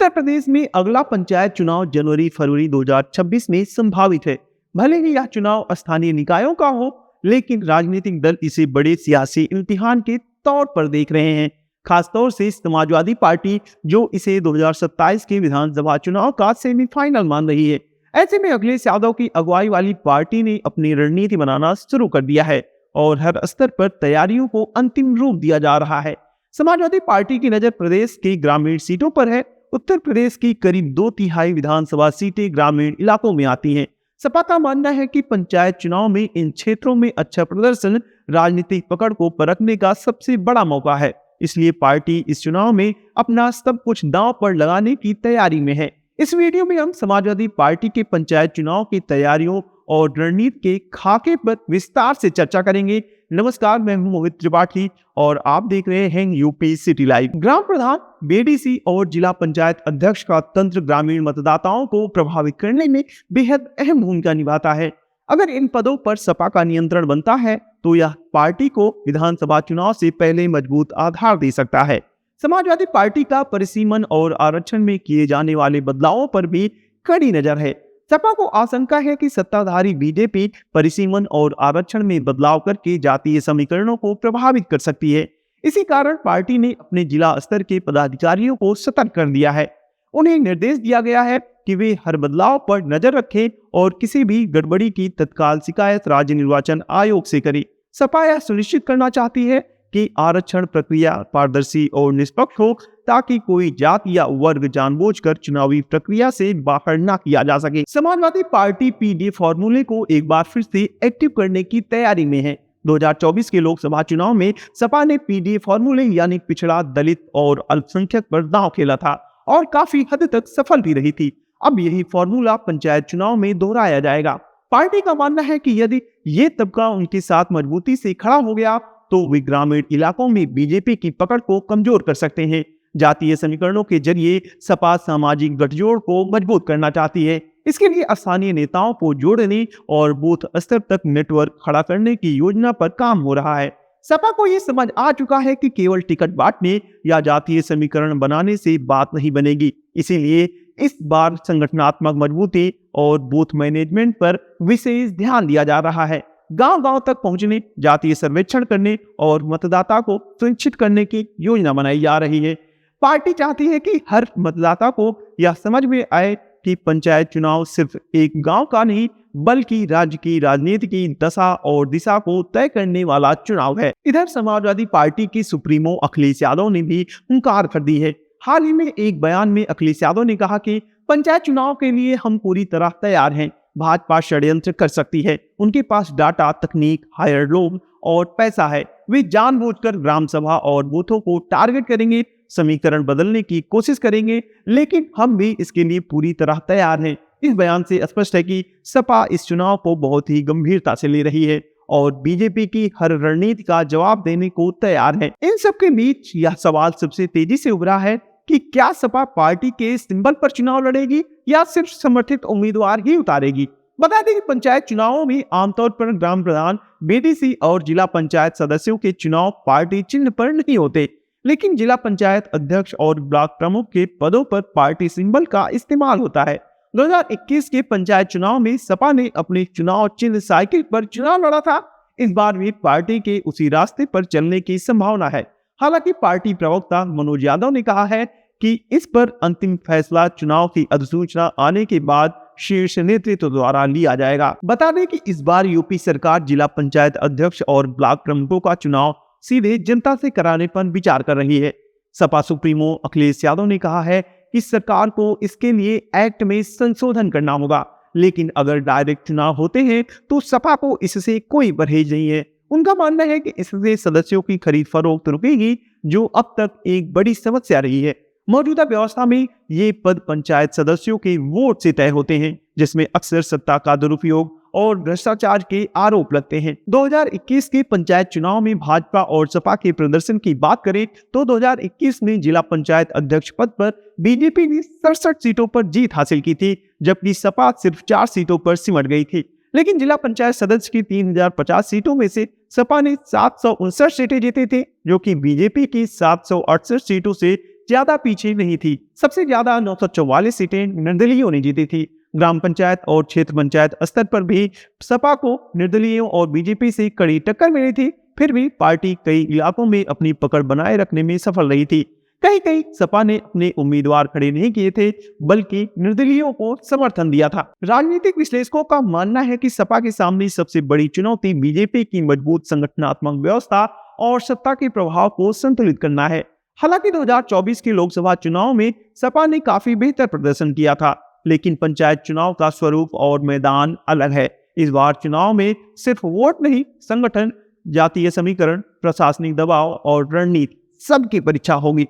उत्तर प्रदेश में अगला पंचायत चुनाव जनवरी फरवरी 2026 में संभावित है। भले ही यह चुनाव स्थानीय निकायों का हो, लेकिन राजनीतिक दल इसे बड़े सियासी इम्तिहान के तौर पर देख रहे हैं। खासतौर से समाजवादी पार्टी, जो इसे 2027 के विधानसभा चुनाव का सेमीफाइनल मान रही है। ऐसे में अखिलेश यादव की अगुवाई वाली पार्टी ने अपनी रणनीति बनाना शुरू कर दिया है और हर स्तर पर तैयारियों को अंतिम रूप दिया जा रहा है। समाजवादी पार्टी की नजर प्रदेश के ग्रामीण सीटों पर है। उत्तर प्रदेश की करीब 2/3 विधानसभा सीटें ग्रामीण इलाकों में आती हैं। सपा का मानना है कि पंचायत चुनाव में इन क्षेत्रों में अच्छा प्रदर्शन राजनीतिक पकड़ को परखने का सबसे बड़ा मौका है। इसलिए पार्टी इस चुनाव में अपना सब कुछ दांव पर लगाने की तैयारी में है। इस वीडियो में हम समाजवादी पार्टी के पंचायत चुनाव की तैयारियों और रणनीति के खाके पर विस्तार से चर्चा करेंगे। नमस्कार, मैं हूं मोहित त्रिपाठी और आप देख रहे हैं यूपी सिटी लाइव। ग्राम प्रधान, बीडीसी और जिला पंचायत अध्यक्ष का तंत्र ग्रामीण मतदाताओं को प्रभावित करने में बेहद अहम भूमिका निभाता है। अगर इन पदों पर सपा का नियंत्रण बनता है तो यह पार्टी को विधानसभा चुनाव से पहले मजबूत आधार दे सकता है। समाजवादी पार्टी का परिसीमन और आरक्षण में किए जाने वाले बदलावों पर भी कड़ी नजर है। सपा को आशंका है कि सत्ताधारी बीजेपी परिसीमन और आरक्षण में बदलाव करके जातीय समीकरणों को प्रभावित कर सकती है। इसी कारण पार्टी ने अपने जिला स्तर के पदाधिकारियों को सतर्क कर दिया है। उन्हें निर्देश दिया गया है कि वे हर बदलाव पर नजर रखें और किसी भी गड़बड़ी की तत्काल शिकायत राज्य निर्वाचन आयोग से करें। सपा यह सुनिश्चित करना चाहती है कि आरक्षण प्रक्रिया पारदर्शी और निष्पक्ष हो, ताकि कोई जाति या वर्ग जानबूझकर चुनावी प्रक्रिया से बाहर न किया जा सके। समाजवादी पार्टी पीडी फॉर्मूले को एक बार फिर से एक्टिव करने की तैयारी में है। 2024 के लोकसभा चुनाव में सपा ने पीडी फॉर्मूले यानी पिछड़ा, दलित और अल्पसंख्यक पर दांव खेला था और काफी हद तक सफल भी रही थी। अब यही फॉर्मूला पंचायत चुनाव में दोहराया जाएगा। पार्टी का मानना है कि यदि ये तबका उनके साथ मजबूती से खड़ा हो गया तो वे ग्रामीण इलाकों में बीजेपी की पकड़ को कमजोर कर सकते हैं। जातीय समीकरणों के जरिए सपा सामाजिक गठजोड़ को मजबूत करना चाहती है। इसके लिए स्थानीय नेताओं को जोड़ने और बूथ स्तर तक नेटवर्क खड़ा करने की योजना पर काम हो रहा है। सपा को यह समझ आ चुका है कि केवल टिकट बांटने या जातीय समीकरण बनाने से बात नहीं बनेगी। इसीलिए इस बार संगठनात्मक मजबूती और बूथ मैनेजमेंट पर विशेष ध्यान दिया जा रहा है। गांव-गांव तक पहुंचने, जातीय सर्वेक्षण करने और मतदाता को सुनिश्चित करने की योजना बनाई जा रही है। पार्टी चाहती है कि हर मतदाता को यह समझ में आए कि पंचायत चुनाव सिर्फ एक गांव का नहीं, बल्कि राज्य की राजनीति की दशा और दिशा को तय करने वाला चुनाव है। इधर समाजवादी पार्टी की सुप्रीमो अखिलेश यादव ने भी हुंकार कर दी है। हाल ही में एक बयान में अखिलेश यादव ने कहा कि पंचायत चुनाव के लिए हम पूरी तरह तैयार हैं। भाजपा षड्यंत्र कर सकती है, उनके पास डाटा, तकनीक, हायर लोग और पैसा है। वे जानबूझकर ग्राम सभा और बूथों को टारगेट करेंगे, समीकरण बदलने की कोशिश करेंगे, लेकिन हम भी इसके लिए पूरी तरह तैयार हैं। इस बयान से स्पष्ट है कि सपा इस चुनाव को बहुत ही गंभीरता से ले rही है और बीजेपी की हर रणनीति का जवाब देने को तैयार है। इन सबके बीच यह सवाल सबसे तेजी से उभरा है कि क्या सपा पार्टी के सिंबल पर चुनाव लड़ेगी या सिर्फ समर्थित उम्मीदवार ही उतारेगी। बता दें कि पंचायत चुनावों में आमतौर पर ग्राम प्रधान, बीडीसी और जिला पंचायत सदस्यों के चुनाव पार्टी चिन्ह पर नहीं होते, लेकिन जिला पंचायत अध्यक्ष और ब्लॉक प्रमुख के पदों पर पार्टी सिंबल का इस्तेमाल होता है। 2021 के पंचायत चुनाव में सपा ने अपने चुनाव चिन्ह साइकिल पर चुनाव लड़ा था। इस बार भी पार्टी के उसी रास्ते पर चलने की संभावना है। हालांकि पार्टी प्रवक्ता मनोज यादव ने कहा है कि इस पर अंतिम फैसला चुनाव की अधिसूचना आने के बाद शीर्ष नेतृत्व द्वारा लिया जाएगा। बता दें कि इस बार यूपी सरकार जिला पंचायत अध्यक्ष और ब्लॉक प्रमुखों का चुनाव सीधे जनता से कराने पर विचार कर रही है। सपा सुप्रीमो अखिलेश यादव ने कहा है कि सरकार को इसके लिए एक्ट में संशोधन करना होगा, लेकिन अगर डायरेक्ट चुनाव होते हैं तो सपा को इससे कोई परहेज नहीं है। उनका मानना है कि इससे सदस्यों की खरीद फरोख्त रुकेगी, जो अब तक एक बड़ी समस्या रही है। मौजूदा व्यवस्था में ये पद पंचायत सदस्यों के वोट से तय होते हैं, जिसमें अक्सर सत्ता का दुरुपयोग और भ्रष्टाचार के आरोप लगते हैं। 2021 के पंचायत चुनाव में भाजपा और सपा के प्रदर्शन की बात करें तो 2021 में जिला पंचायत अध्यक्ष पद पर बीजेपी ने 67 सीटों पर जीत हासिल की थी, जबकि सपा सिर्फ 4 सीटों पर सिमट गई थी। लेकिन जिला पंचायत सदस्य की 3050 सीटों में से सपा ने 759 सीटें जीते थे, जो कि बीजेपी की 768 सीटों से ज्यादा पीछे नहीं थी। सबसे ज्यादा 944 सीटें निर्दलीयों ने जीती थी। ग्राम पंचायत और क्षेत्र पंचायत स्तर पर भी सपा को निर्दलीयों और बीजेपी से कड़ी टक्कर मिली थी। फिर भी पार्टी कई इलाकों में अपनी पकड़ बनाए रखने में सफल रही थी। कहीं कहीं सपा ने अपने उम्मीदवार खड़े नहीं किए थे, बल्कि निर्दलीयों को समर्थन दिया था। राजनीतिक विश्लेषकों का मानना है कि सपा के सामने सबसे बड़ी चुनौती बीजेपी की मजबूत संगठनात्मक व्यवस्था और सत्ता के प्रभाव को संतुलित करना है। हालांकि 2024 के लोकसभा चुनाव में सपा ने काफी बेहतर प्रदर्शन किया था, लेकिन पंचायत चुनाव का स्वरूप और मैदान अलग है। इस बार चुनाव में सिर्फ वोट नहीं, संगठन, जातीय समीकरण, प्रशासनिक दबाव और रणनीति सबकी परीक्षा होगी।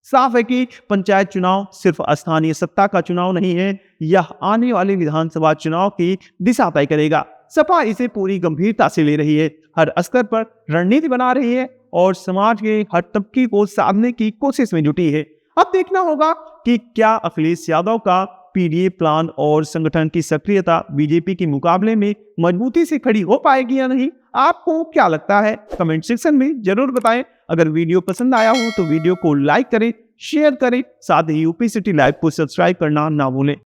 साफ है कि पंचायत चुनाव सिर्फ स्थानीय सत्ता का चुनाव नहीं है, यह आने वाले विधानसभा चुनाव की दिशा तय करेगा। सपा इसे पूरी गंभीरता से ले रही है, हर स्तर पर रणनीति बना रही है और समाज के हर तबके को साधने की कोशिश में जुटी है। अब देखना होगा कि क्या अखिलेश यादव का पीडीए प्लान और संगठन की सक्रियता बीजेपी के मुकाबले में मजबूती से खड़ी हो पाएगी या नहीं। आपको क्या लगता है, कमेंट सेक्शन में जरूर बताएं। अगर वीडियो पसंद आया हो तो वीडियो को लाइक करें, शेयर करें, साथ ही यूपी सिटी लाइव को सब्सक्राइब करना ना भूलें।